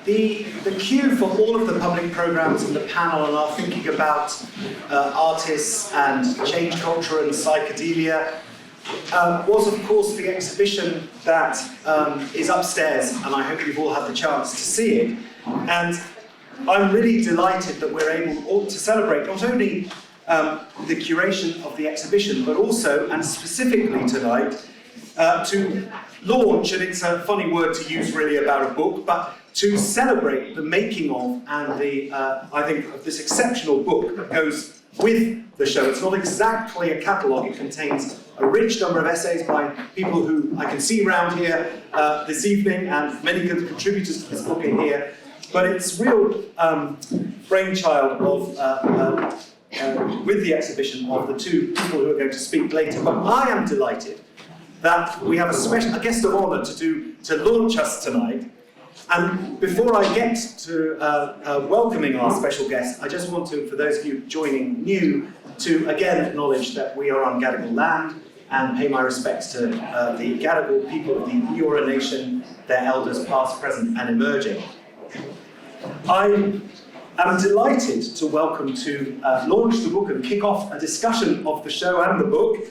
The cue for all of the public programs in the panel and our thinking about artists and change culture and psychedelia was, of course, the exhibition that is upstairs, and I hope you've all had the chance to see it. And I'm really delighted that we're able to celebrate not only the curation of the exhibition, but also, and specifically tonight, to launch, and it's a funny word to use really about a book, but to celebrate the making of and the, I think, of this exceptional book that goes with the show. It's not exactly a catalogue, it contains a rich number of essays by people who I can see around here this evening, and many good contributors to this book are here. But it's real brainchild of, with the exhibition, of the two people who are going to speak later. But I am delighted that we have a guest of honour to launch us tonight. And before I get to welcoming our special guest, I just want to, for those of you joining new, to again acknowledge that we are on Gadigal land and pay my respects to the Gadigal people of the Eora Nation, their elders past, present and emerging. I am delighted to welcome to launch the book and kick off a discussion of the show and the book,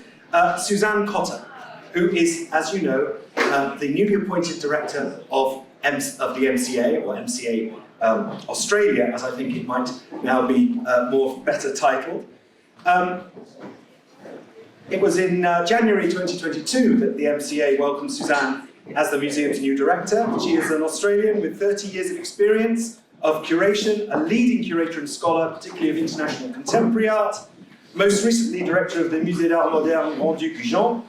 Suzanne Cotter, who is, as you know, the newly appointed director of the MCA, or MCA Australia, as I think it might now be more better titled. It was in January 2022 that the MCA welcomed Suzanne as the museum's new director. She is an Australian with 30 years of experience of curation, a leading curator and scholar, particularly of international contemporary art, most recently director of the Musée d'Art Moderne Grand-Duc Jean.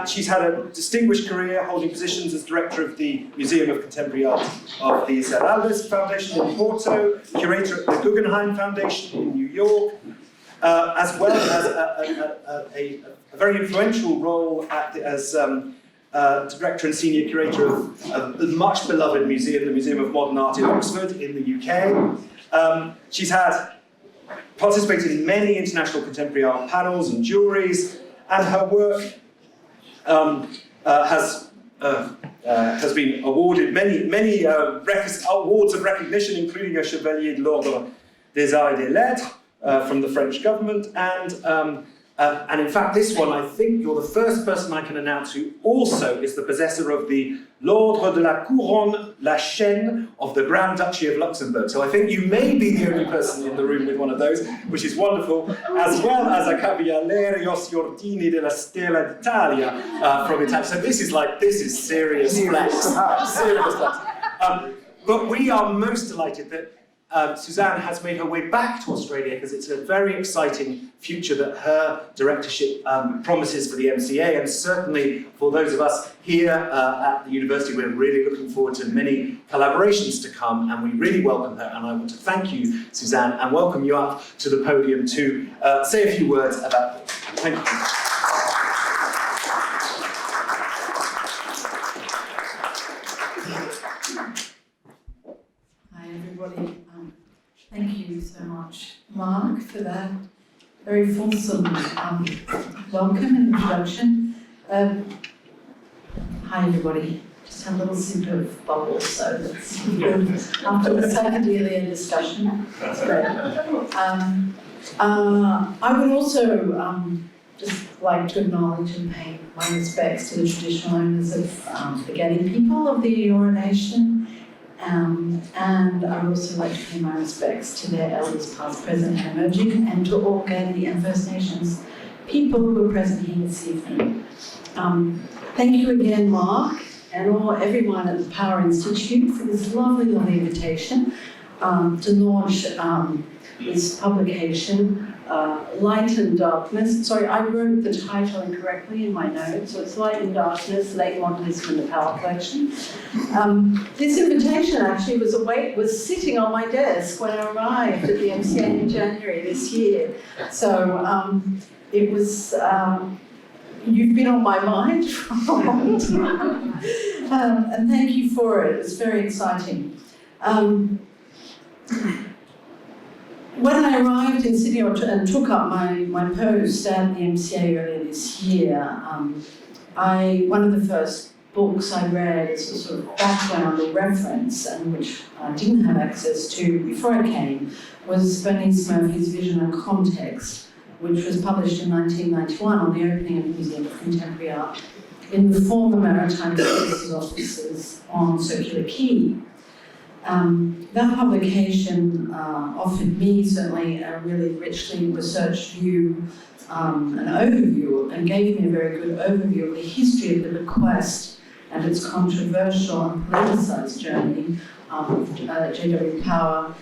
She's had a distinguished career holding positions as director of the Museum of Contemporary Art of the Serralves Foundation in Porto, curator at the Guggenheim Foundation in New York, as well as a very influential role as director and senior curator of the much beloved museum, the Museum of Modern Art in Oxford in the UK. She's participated in many international contemporary art panels and juries, and her work has been awarded many awards of recognition, including a Chevalier de l'Ordine des Lettres from the French government, and in fact this one, I think you're the first person I can announce who also is the possessor of the L'Ordre de la Couronne la Chêne of the Grand Duchy of Luxembourg. So I think you may be the only person in the room with one of those, which is wonderful, as well as a Cavaliere Osi Ordine Della Stella D'Italia from Italy. So this is serious flex. Serious flex. But we are most delighted that Suzanne has made her way back to Australia, because it's a very exciting future that her directorship promises for the MCA, and certainly for those of us here at the university, we're really looking forward to many collaborations to come, and we really welcome her. And I want to thank you, Suzanne, and welcome you up to the podium to say a few words about it. Thank you. Hi, everybody. Thank you so much, Mark, for that very fulsome welcome and introduction. Hi, everybody. Just had a little sip of bubbles, so that's good after the psychedelia discussion. That's great. I would also just like to acknowledge and pay my respects to the traditional owners of the Gadi people of the Eora Nation. And I would also like to pay my respects to their elders past, present and emerging, and to all Gadi and First Nations people who are present here this evening. Thank you again, Mark, and everyone at the Power Institute for this lovely invitation to launch this publication, Light and Darkness. Sorry, I wrote the title incorrectly in my notes, so it's Light and Darkness, Late Modernism and the Power Collection. This invitation actually was sitting on my desk when I arrived at the MCA in January this year. So it was, you've been on my mind for a long time. And thank you for it, it's very exciting. When I arrived in Sydney and took up my post at the MCA earlier this year, one of the first books I read as a sort of background or reference, and which I didn't have access to before I came, was Bernice Murphy's Vision and Context, which was published in 1991 on the opening of the Museum of Contemporary Art in the former Maritime Services offices on Circular Quay. That publication offered me certainly a really richly researched view, an overview, and gave me a very good overview of the history of the bequest and its controversial and politicized journey of J.W. Power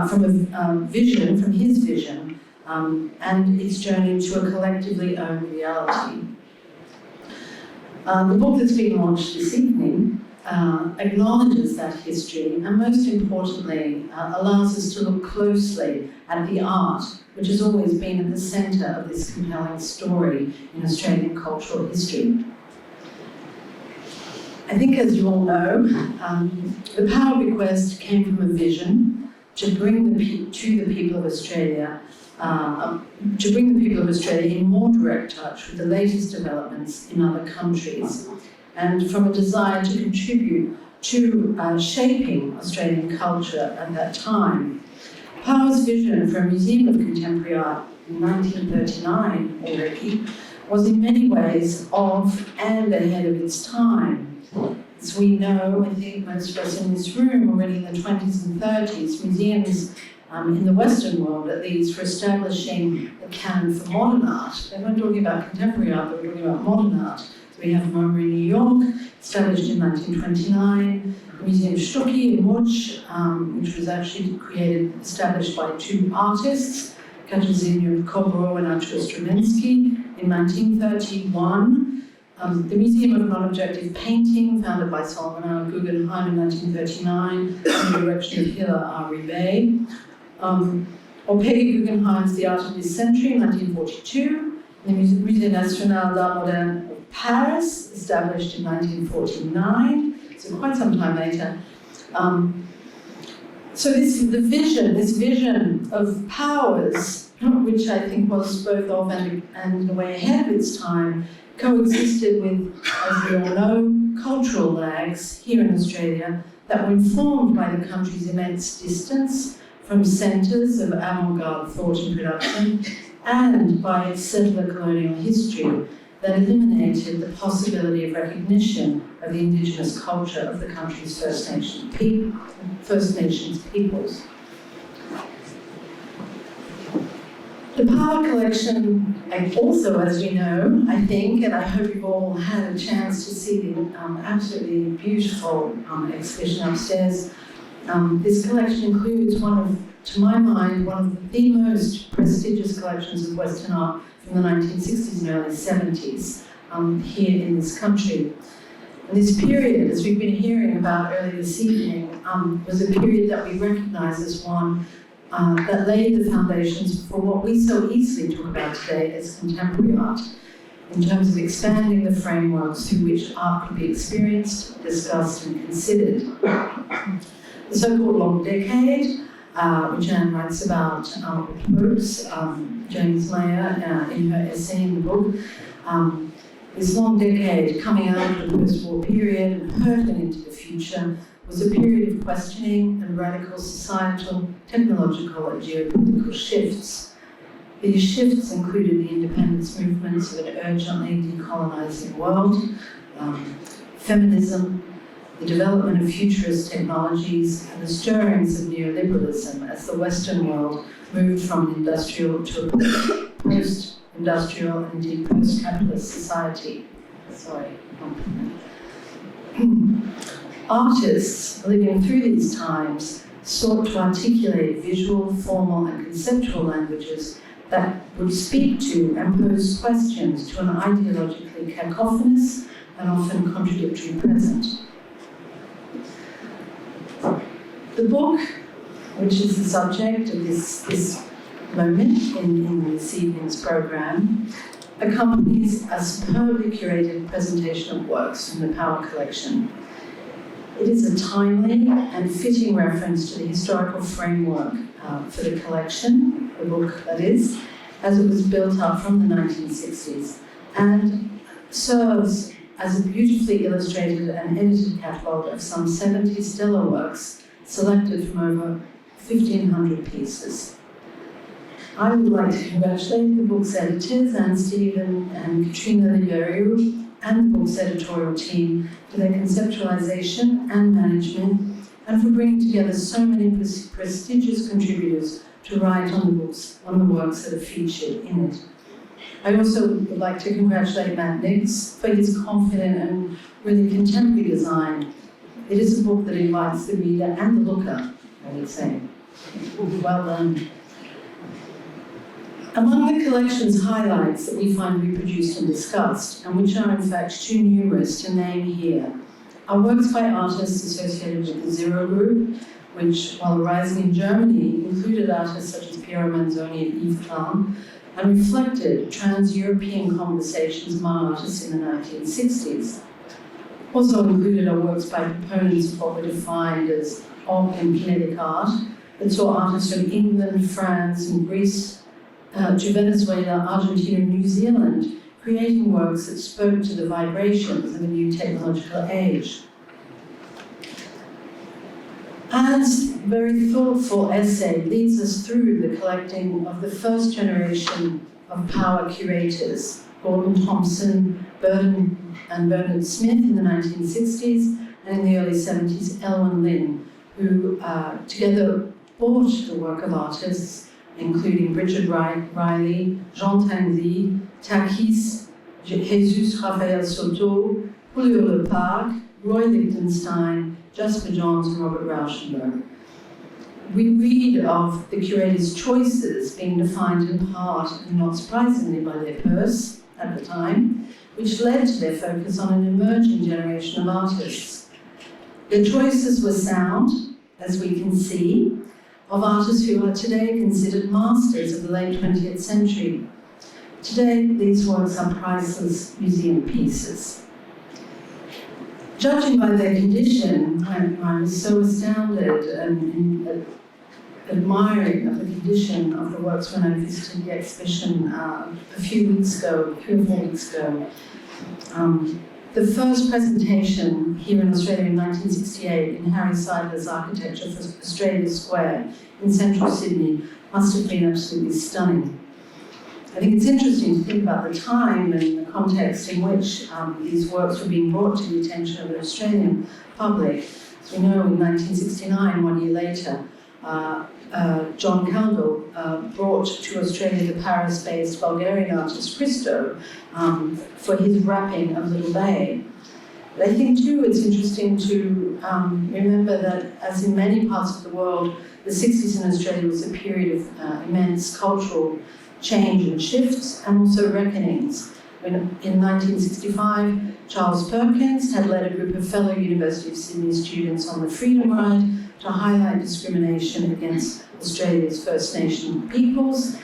from his vision, and its journey to a collectively owned reality. The book that's being launched this evening acknowledges that history and, most importantly, allows us to look closely at the art, which has always been at the centre of this compelling story in Australian cultural history. I think, as you all know, the Power bequest came from a vision to bring to the people of Australia in more direct touch with the latest developments in other countries, and from a desire to contribute to shaping Australian culture at that time. Power's vision for a Museum of Contemporary Art in 1939 already was in many ways of and ahead of its time. As we know, I think most of us in this room already in the 20s and 30s, museums in the Western world at least were establishing a canon for modern art. They weren't talking about contemporary art, they were talking about modern art. So we have MoMA in New York, established in 1929, the Museum Stucki in Łódź, which was actually established by two artists, Katarzyna Kobro and Artur Strumiński, in 1931. The Museum of Non-Objective Painting, founded by Solomon Guggenheim in 1939, under the direction of Hilaire R. Rivet. Or Peggy Guggenheim's The Art of this Century in 1942. The Musée National d'Art Moderne of Paris, established in 1949, so quite some time later. So this vision of Powers, which I think was both of and in a way ahead of its time, coexisted with, as we all know, cultural lags here in Australia that were informed by the country's immense distance from centres of avant-garde thought and production, and by its settler colonial history that eliminated the possibility of recognition of the Indigenous culture of the country's First Nations peoples. The Power collection, also, as we know, I think, and I hope you've all had a chance to see the absolutely beautiful exhibition upstairs. This collection includes to my mind, one of the most prestigious collections of Western art from the 1960s and early 70s here in this country. And this period, as we've been hearing about earlier this evening, was a period that we recognise as one that laid the foundations for what we so easily talk about today as contemporary art, in terms of expanding the frameworks through which art could be experienced, discussed, and considered. The so-called long decade, which Anne writes about, quotes James Mayer in her essay in the book, this long decade coming out of the post-war period and hurtling into the future was a period of questioning and radical societal, technological, and geopolitical shifts. These shifts included the independence movements of an urgently decolonising world, feminism, the development of futurist technologies, and the stirrings of neoliberalism as the Western world moved from an industrial to a post-industrial and indeed post-capitalist society. Artists living through these times sought to articulate visual, formal, and conceptual languages that would speak to and pose questions to an ideologically cacophonous and often contradictory present. The book, which is the subject of this moment in this evening's programme, accompanies a superbly curated presentation of works from the Power collection. It is a timely and fitting reference to the historical framework for the collection, the book that is, as it was built up from the 1960s, and serves as a beautifully illustrated and edited catalogue of some 70 stellar works selected from over 1,500 pieces. I would like to congratulate the book's editors, and Stephen and Katrina Liberiou, and the book's editorial team for their conceptualization and management, and for bringing together so many prestigious contributors to write on the works that are featured in it. I also would like to congratulate Matt Nix for his confident and really contemporary design. It is a book that invites the reader and the looker, I would say. Well done. Among the collection's highlights that we find reproduced and discussed, and which are in fact too numerous to name here, are works by artists associated with the Zero Group, which, while arising in Germany, included artists such as Piero Manzoni and Yves Klein, and reflected trans-European conversations among artists in the 1960s. Also included are works by proponents of what were defined as op and kinetic art, that saw artists from England, France, and Greece, to Venezuela, Argentina, and New Zealand, creating works that spoke to the vibrations of a new technological age. Anne's very thoughtful essay leads us through the collecting of the first generation of power curators, Gordon Thompson, Bernard Smith in the 1960s, and in the early 70s, Elwyn Lynn, who together bought the work of artists, including Richard Riley, Jean Tinguely, Takis, Jesus Raphael Soto, Julio Lepage, Roy Lichtenstein, Jasper Johns, and Robert Rauschenberg. We read of the curators' choices being defined in part, and not surprisingly, by their purse at the time, which led to their focus on an emerging generation of artists. Their choices were sound, as we can see, of artists who are today considered masters of the late 20th century. Today, these works are priceless museum pieces. Judging by their condition, I was so astounded and admiring of the condition of the works when I visited the exhibition a few weeks ago, 3 or 4 weeks ago. The first presentation here in Australia in 1968 in Harry Seidler's Architecture for Australia Square in central Sydney must have been absolutely stunning. I think it's interesting to think about the time and the context in which these works were being brought to the attention of the Australian public. As we know, in 1969, 1 year later, John Caldwell brought to Australia the Paris-based Bulgarian artist Christo for his wrapping of Little Bay. But I think too it's interesting to remember that, as in many parts of the world, the 60s in Australia was a period of immense cultural change and shifts, and also reckonings. When, in 1965, Charles Perkins had led a group of fellow University of Sydney students on the Freedom Ride to highlight discrimination against Australia's First Nation peoples.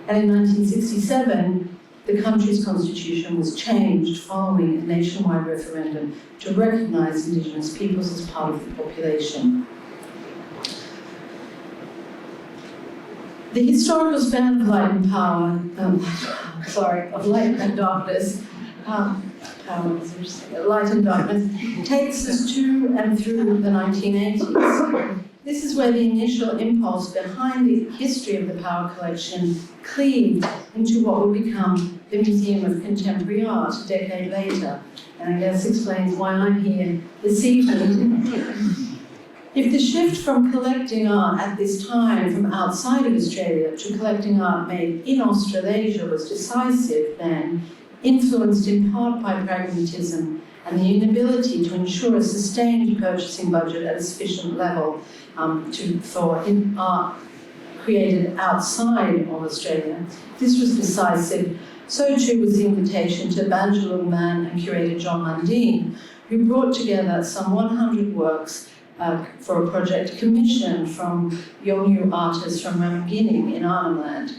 And in 1967, the country's constitution was changed following a nationwide referendum to recognise Indigenous peoples as part of the population. The historical span of light and power, of light and darkness, light and darkness, takes us to and through the 1980s. This is where the initial impulse behind the history of the power collection cleaved into what would become the Museum of Contemporary Art a decade later, and I guess explains why I'm here this evening. If the shift from collecting art at this time from outside of Australia to collecting art made in Australasia was decisive then, influenced in part by pragmatism and the inability to ensure a sustained purchasing budget at a sufficient level for art created outside of Australia, this was decisive. So too was the invitation to Banjalung Man and curator John Mundine, who brought together some 100 works for a project commissioned from Yolngu artists from Ramingining in Arnhem Land.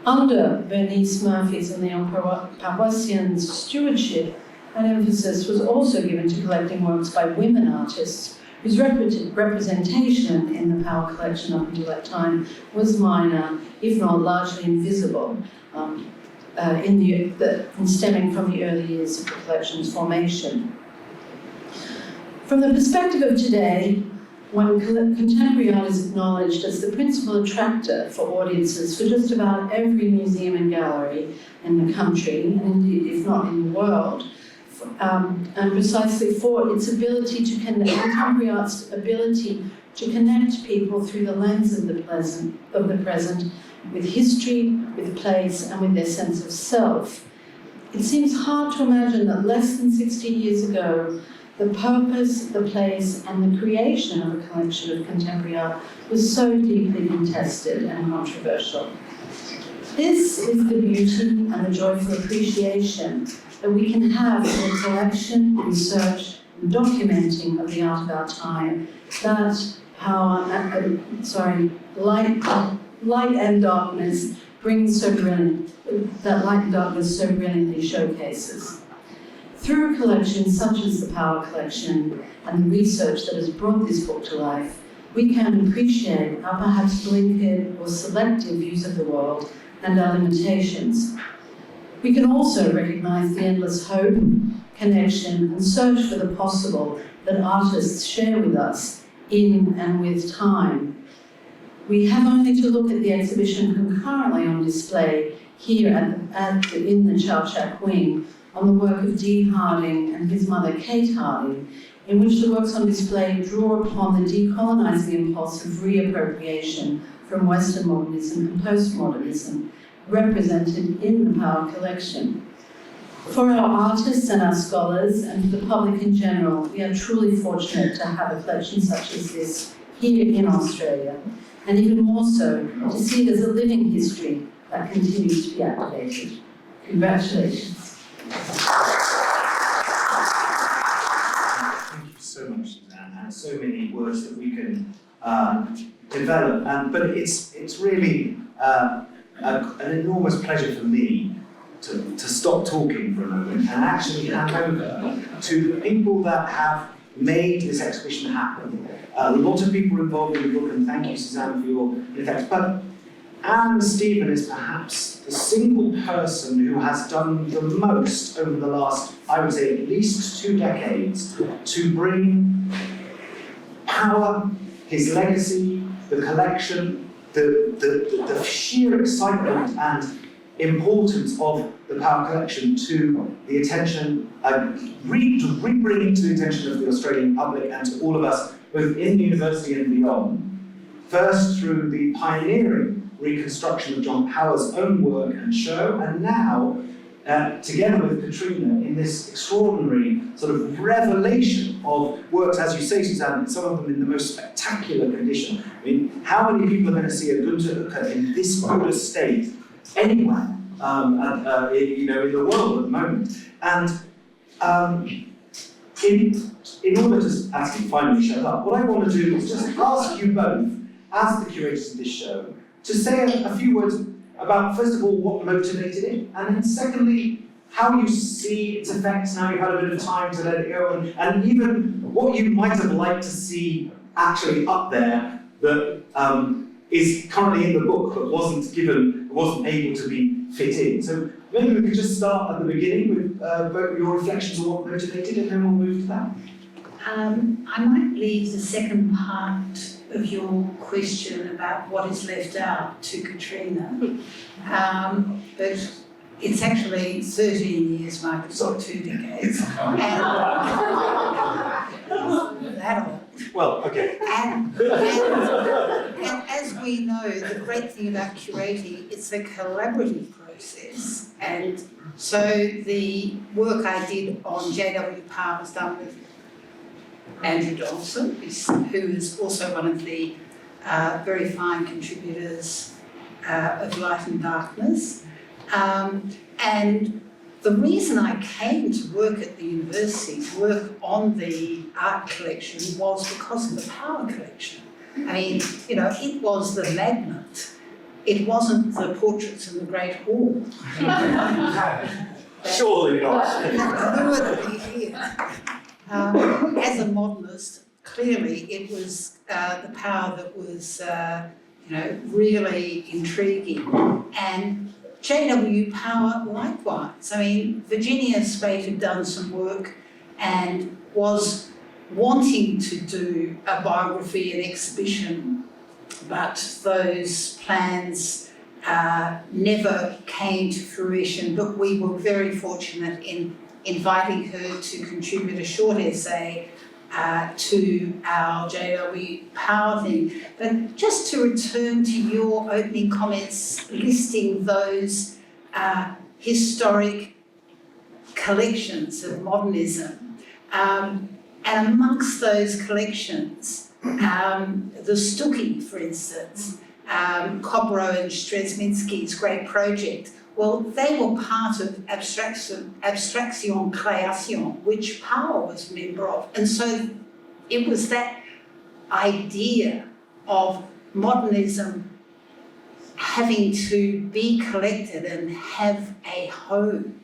Under Bernice Murphy's and Leon Paroissian's stewardship, an emphasis was also given to collecting works by women artists whose representation in the Power collection up until that time was minor, if not largely invisible. stemming from the early years of the collection's formation. From the perspective of today, when contemporary art is acknowledged as the principal attractor for audiences for just about every museum and gallery in the country, and indeed if not in the world, and precisely for its ability to connect, contemporary art's ability to connect people through the lens of the present, with history, with place, and with their sense of self. It seems hard to imagine that less than 60 years ago, the purpose, the place, and the creation of a collection of contemporary art was so deeply contested and controversial. This is the beauty and the joyful appreciation that we can have in the collection, research, and documenting of the art of our time, that light and darkness brings so brilliant, that light and darkness so brilliantly showcases. Through a collection such as the Power Collection and the research that has brought this book to life, we can appreciate our perhaps blinkered or selective views of the world and our limitations. We can also recognise the endless hope, connection, and search for the possible that artists share with us in and with time. We have only to look at the exhibition concurrently on display here in the Chau Chak Wing on the work of D. Harding and his mother Kate Harding, in which the works on display draw upon the decolonising impulse of reappropriation from Western modernism and postmodernism, represented in the Power Collection. For our artists and our scholars, and for the public in general, we are truly fortunate to have a collection such as this here in Australia, and even more so to see it as a living history that continues to be activated. Congratulations. Thank you so much, Suzanne, and so many words that we can develop. But it's really an enormous pleasure for me to stop talking for a moment and actually hand over to the people that have made this exhibition happen. A lot of people involved in the book, and thank you, Suzanne, for your effects. But Anne Stephen is perhaps the single person who has done the most over the last, I would say, at least 2 decades to bring Power, his legacy, the collection, the sheer excitement and importance of the Power Collection to the attention, re-bringing to the attention of the Australian public and to all of us, both in the university and beyond. First through the pioneering reconstruction of John Power's own work and show, and now, together with Katrina, in this extraordinary sort of revelation of works, as you say, Suzanne, some of them in the most spectacular condition. I mean, how many people are going to see a Gunter in this good a state anywhere, in the world at the moment? And in order to actually finally shut up, what I want to do is just ask you both, as the curators of this show, to say a few words about, first of all, what motivated it, and then secondly, how you see its effects now you've had a bit of time to let it go, and even what you might have liked to see actually up there that is currently in the book but wasn't able to be fit in. So maybe we could just start at the beginning with both your reflections on what motivated, and then we'll move to that. I might leave the second part of your question about what is left out to Katrina, but it's actually 13 years, Mark, it's not 2 decades. And that old. Well, okay. And as we know, the great thing about curating, it's a collaborative process. And so the work I did on J.W. Power was done with Andrew Donaldson, who is also one of the very fine contributors of Light and Darkness. And the reason I came to work at the university, to work on the art collection, was because of the Power Collection. I mean, it was the magnet. It wasn't the portraits in the Great Hall. Surely not. Lured me here. As a modernist, clearly it was the Power that was, really intriguing. And JW Power likewise. I mean, Virginia Spate had done some work and was wanting to do a biography and exhibition, but those plans never came to fruition. But we were very fortunate in inviting her to contribute a short essay to our JW Power thing. But just to return to your opening comments, listing those historic collections of modernism, and amongst those collections, the Stucki, for instance, Kobro and Strzeminski's great project, well, they were part of Abstraction Création, which Power was a member of. And so it was that idea of modernism having to be collected and have a home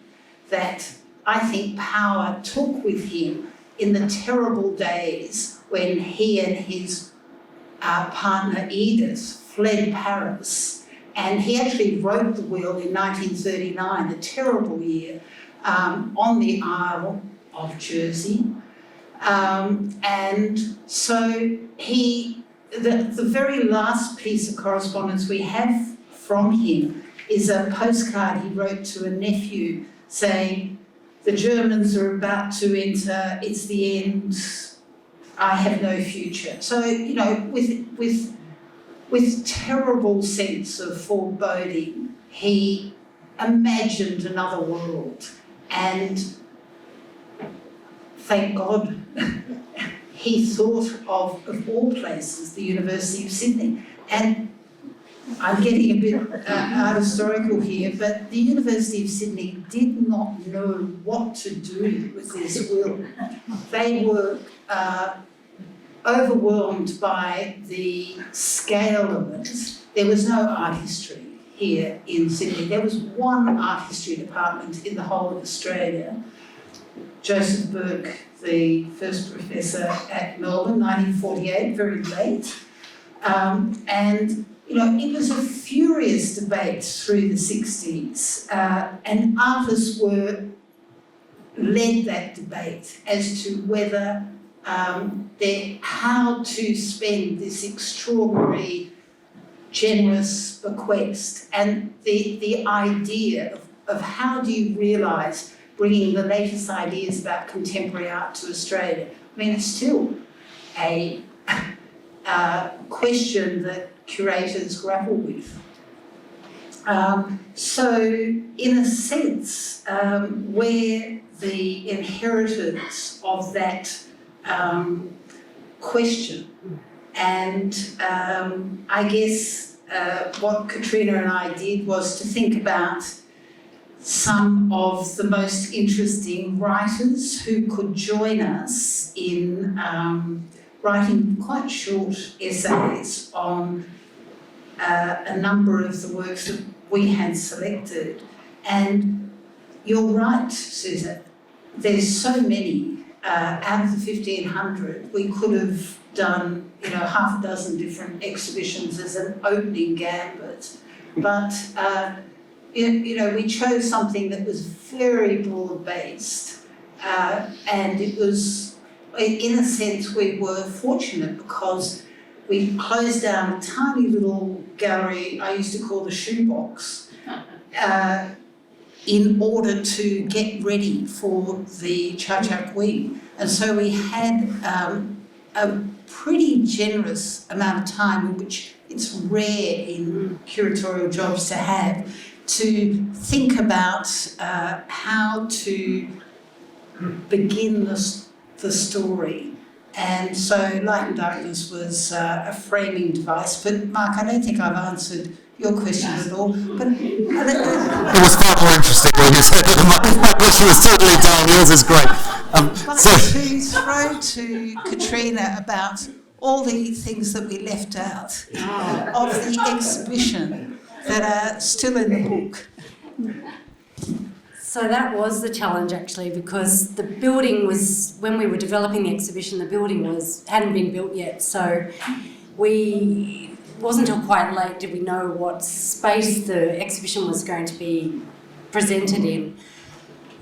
that I think Power took with him in the terrible days when he and his partner Edith fled Paris. And he actually wrote the will in 1939, a terrible year, on the Isle of Jersey. And so the very last piece of correspondence we have from him is a postcard he wrote to a nephew saying, "The Germans are about to enter, it's the end, I have no future." So, you know, with terrible sense of foreboding, he imagined another world, and thank God he thought of all places, the University of Sydney. And I'm getting a bit art historical here, but the University of Sydney did not know what to do with this will. They were overwhelmed by the scale of it. There was no art history here in Sydney. There was one art history department in the whole of Australia. Joseph Burke, the first professor at Melbourne, 1948, very late. And, you know, it was a furious debate through the 60s, and artists led that debate as to whether how to spend this extraordinary, generous bequest, and the idea of how do you realise bringing the latest ideas about contemporary art to Australia. I mean, it's still a question that curators grapple with. So, in a sense, where the inheritors of that question, and I guess what Katrina and I did was to think about some of the most interesting writers who could join us in writing quite short essays on a number of the works that we had selected. And you're right, Suzanne, there's so many. Out of the 1,500, we could have done, you know, half a dozen different exhibitions as an opening gambit. But, you know, we chose something that was very broad-based. And it was, in a sense, we were fortunate because we closed down a tiny little gallery I used to call the shoebox, in order to get ready for the Chau Chak Wing. And so we had a pretty generous amount of time, which it's rare in curatorial jobs to have, to think about how to begin the story. And so Light and Darkness was a framing device. But Mark, I don't think I've answered your question at all. But it was far more interesting when you said that my question was totally done. Yours is great. To throw to Katrina about all the things that we left out of the exhibition that are still in the book. So that was the challenge actually, because the building was, when we were developing the exhibition, the building hadn't been built yet. So we wasn't until quite late did we know what space the exhibition was going to be presented in.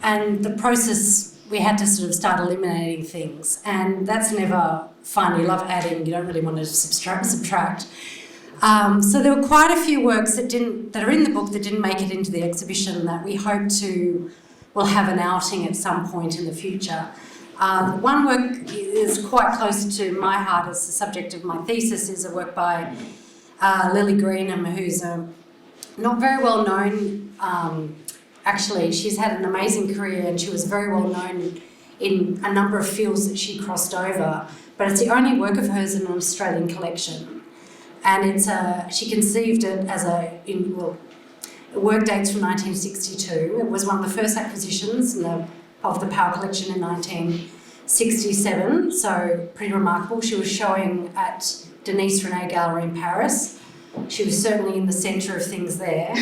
And the process, we had to sort of start eliminating things, and that's never fun. You love adding, you don't really want to subtract. So there were quite a few works that are in the book that didn't make it into the exhibition that we hope will have an outing at some point in the future. One work is quite close to my heart as the subject of my thesis, is a work by Lily Greenham, who's not very well known. Actually, she's had an amazing career and she was very well known in a number of fields that she crossed over, but it's the only work of hers in an Australian collection. And she conceived it as the work dates from 1962. It was one of the first acquisitions of the Power Collection in 1967, so pretty remarkable. She was showing at Denis René Gallery in Paris. She was certainly in the centre of things there,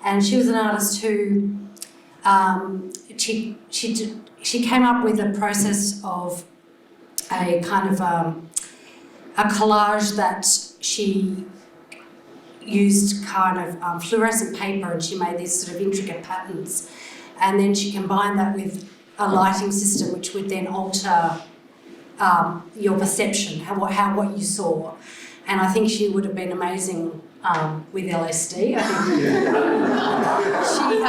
and she was an artist who she came up with a process of a kind of a collage that she used kind of fluorescent paper, and she made these sort of intricate patterns, and then she combined that with a lighting system which would then alter your perception, what you saw. And I think she would have been amazing with LSD. I think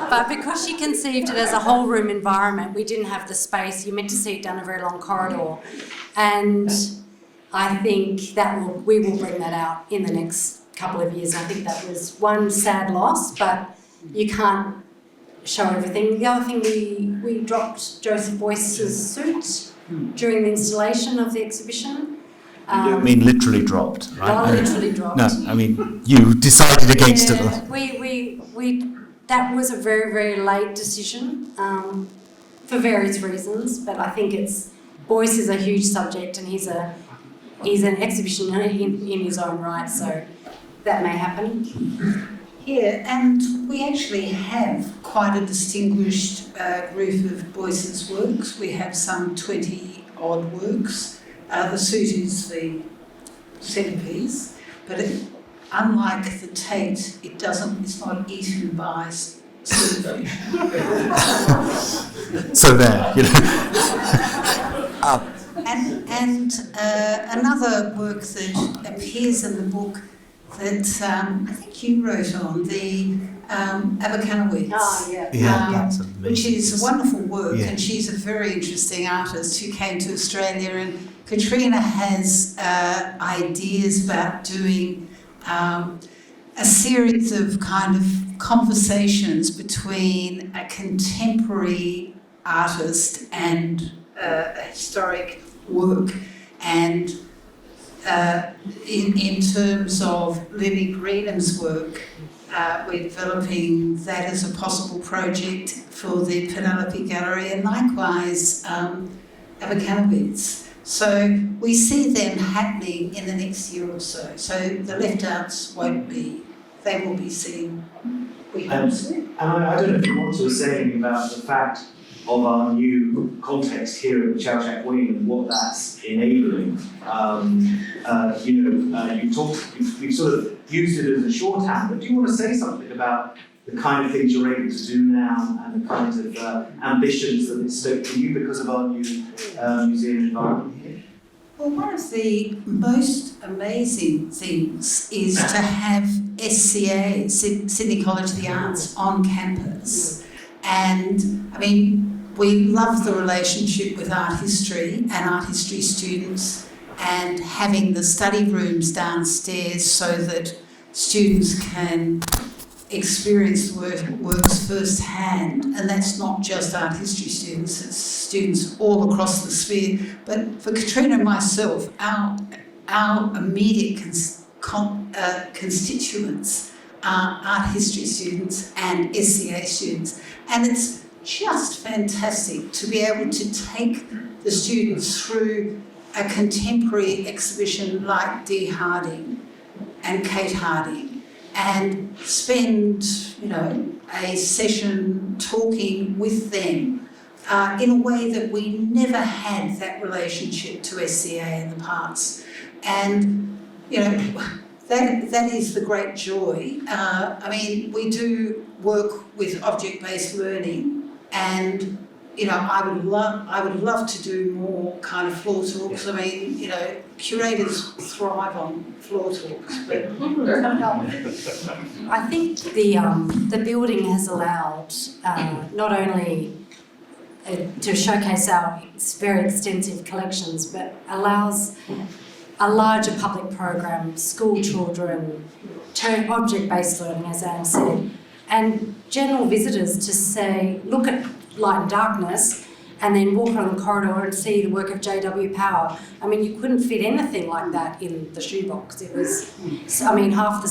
but because she conceived it as a whole room environment, we didn't have the space. You meant to see it down a very long corridor, and I think we will bring that out in the next couple of years. I think that was one sad loss, but you can't show everything. The other thing, we dropped Joseph Boyce's suit during the installation of the exhibition. You don't mean literally dropped, right? Not literally dropped. No, I mean you decided against it. That was a very, very late decision for various reasons, but I think Boyce is a huge subject, and he's an exhibition in his own right, so that may happen. Yeah, and we actually have quite a distinguished group of Boyce's works. We have some 20 odd works. The suit is the centrepiece, but unlike the Tate, it's not eaten by silverfish. So there, you know. And another work that appears in the book that I think you wrote on, the Abercanowitz. Oh, yeah. That's amazing. Which is a wonderful work, Yeah. and she's a very interesting artist who came to Australia, and Katrina has ideas about doing a series of kind of conversations between a contemporary artist and a historic work, and in terms of Lily Greenham's work, we're developing that as a possible project for the Penelope Gallery, and likewise Abercanowitz. So we see them happening in the next year or so. So the left outs they will be seen, we hope soon. And I don't know if you want to say anything about the fact of our new context here at Chau Chak Wing and what that's enabling. You've sort of used it as a shorthand, but do you want to say something about the kind of things you're able to do now and the kinds of ambitions that it's stoked for you because of our new museum environment here? Well, one of the most amazing things is to have SCA, Sydney College of the Arts, on campus. And, I mean, we love the relationship with art history and art history students, and having the study rooms downstairs so that students can experience the works firsthand. And that's not just art history students, it's students all across the sphere. But for Katrina and myself, our immediate constituents are art history students and SCA students. And it's just fantastic to be able to take the students through a contemporary exhibition like Dee Harding and Kate Harding, and spend, a session talking with them in a way that we never had that relationship to SCA in the past. And, that is the great joy. I mean, we do work with object-based learning, and I would love to do more kind of floor talks. I mean, curators thrive on floor talks, but I think the building has allowed not only to showcase our very extensive collections, but allows a larger public program, school children, object-based learning, as Anne said, and general visitors to say, look at light and darkness, and then walk around the corridor and see the work of J.W. Power. I mean, you couldn't fit anything like that in the shoebox. It was, half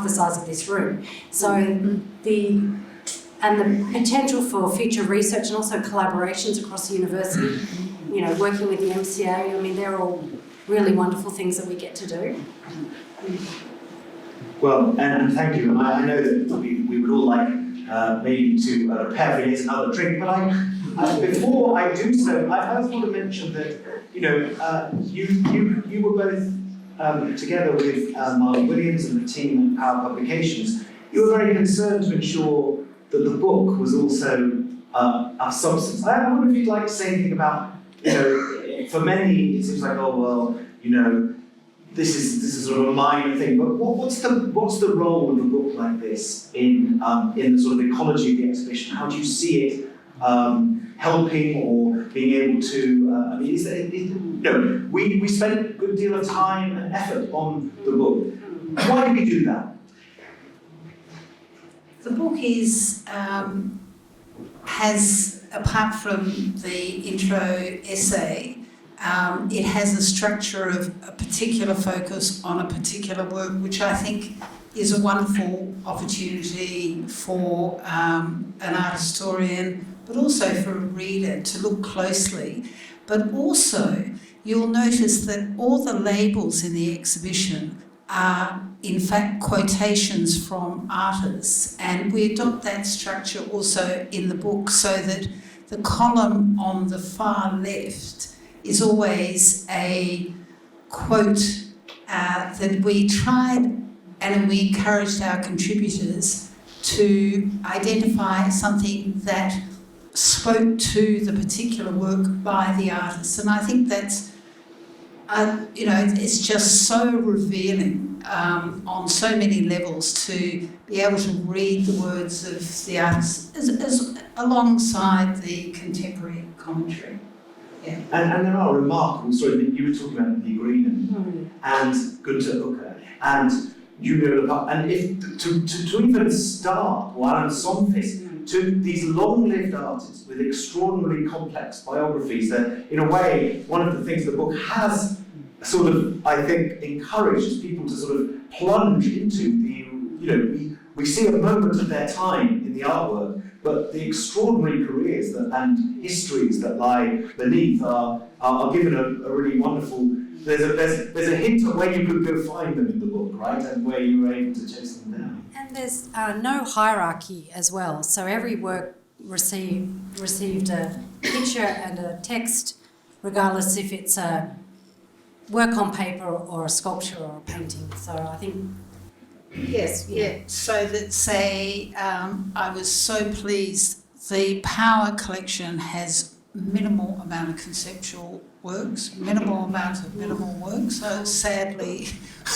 the size of this room. So the potential for future research and also collaborations across the university, working with the MCA, I mean, they're all really wonderful things that we get to do. Well, and thank you. And I know that we would all like maybe to prepare for yet another drink, but before I do so, I just want to mention that you were both together with Mark Williams and the team at Power Publications. You were very concerned to ensure that the book was also of substance. I wonder if you'd like to say anything about, for many it seems like, this is sort of a minor thing, but what's the role of a book like this in the sort of ecology of the exhibition? How do you see it helping or being able to? We spent a good deal of time and effort on the book. Why did we do that? the book has, apart from the intro essay, it has a structure of a particular focus on a particular work, which I think is a wonderful opportunity for an art historian, but also for a reader to look closely. But also, you'll notice that all the labels in the exhibition are in fact quotations from artists, and we adopt that structure also in the book so that the column on the far left is always a quote that we tried and we encouraged our contributors to identify something that spoke to the particular work by the artist. And I think that's, it's just so revealing on so many levels to be able to read the words of the artist as alongside the contemporary commentary. Yeah. And there are remarkable stories. You were talking about the Green and Günter Ucker and Julio Lepage, and if to even start, or Alan Somfis, to these long-lived artists with extraordinarily complex biographies, that in a way, one of the things the book has sort of, I think, encourages people to sort of plunge into the, we see a moment of their time in the artwork, but the extraordinary careers and histories that lie beneath are given a really wonderful. There's a hint of where you could go find them in the book, right, and where you were able to chase them down. And there's no hierarchy as well. So every work received a picture and a text, regardless if it's a work on paper or a sculpture or a painting. So I think. Yes, yeah. So that say, I was so pleased. The Power collection has minimal amount of conceptual works, minimal amount of minimal work. So sadly,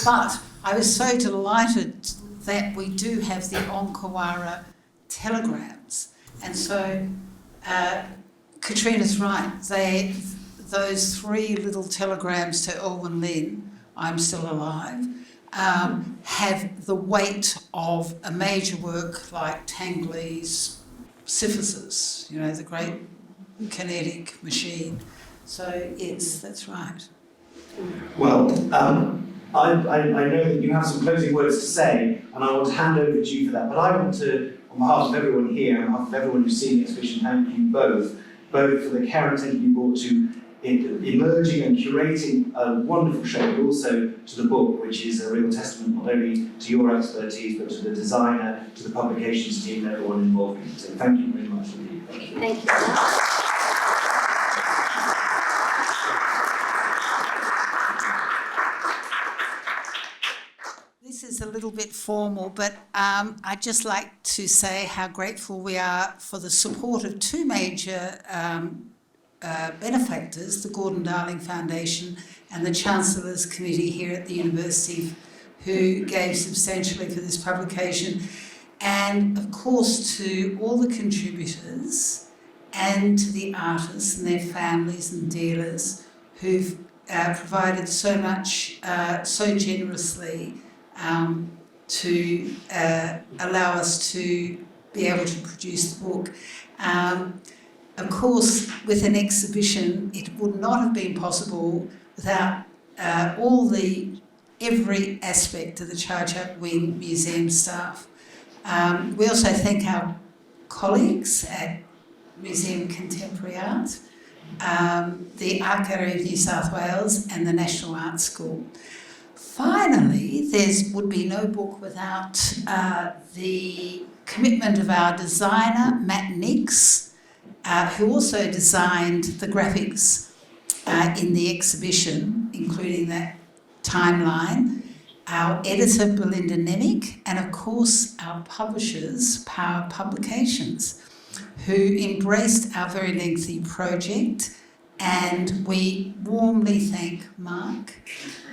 but I was so delighted that we do have the Onkawara telegrams, and so Katrina's right. Those 3 little telegrams to Elwyn Lynn, I'm still alive. Have the weight of a major work like Tangley's Sisyphus, the great kinetic machine. So that's right. Well, I know that you have some closing words to say, and I want to hand over to you for that. But I want to, on behalf of everyone here, on behalf of everyone who's seen the exhibition, thank you both for the care and attention you brought to emerging and curating a wonderful show, but also to the book, which is a real testament not only to your expertise, but to the designer, to the publications team, and everyone involved in it. So thank you very much indeed. Thank you. formal, but I'd just like to say how grateful we are for the support of two major benefactors, the Gordon Darling Foundation and the Chancellor's Committee here at the University, who gave substantially for this publication, and of course to all the contributors and to the artists and their families and dealers who've provided so much, so generously to allow us to be able to produce the book. Of course, with an exhibition, it would not have been possible without every aspect of the Chau Chak Wing Museum staff. We also thank our colleagues at Museum Contemporary Art, the Art Gallery of New South Wales and the National Art School. Finally, there would be no book without the commitment of our designer, Matt Nix, who also designed the graphics in the exhibition, including that timeline, our editor, Belinda Nemick, and of course our publishers, Power Publications, who embraced our very lengthy project. And we warmly thank Mark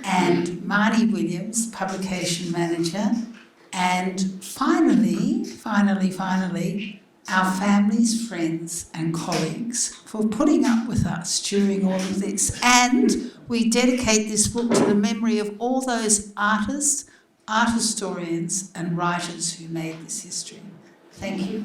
and Marnie Williams, publication manager, and finally, our families, friends and colleagues for putting up with us during all of this. And we dedicate this book to the memory of all those artists, art historians and writers who made this history. Thank you.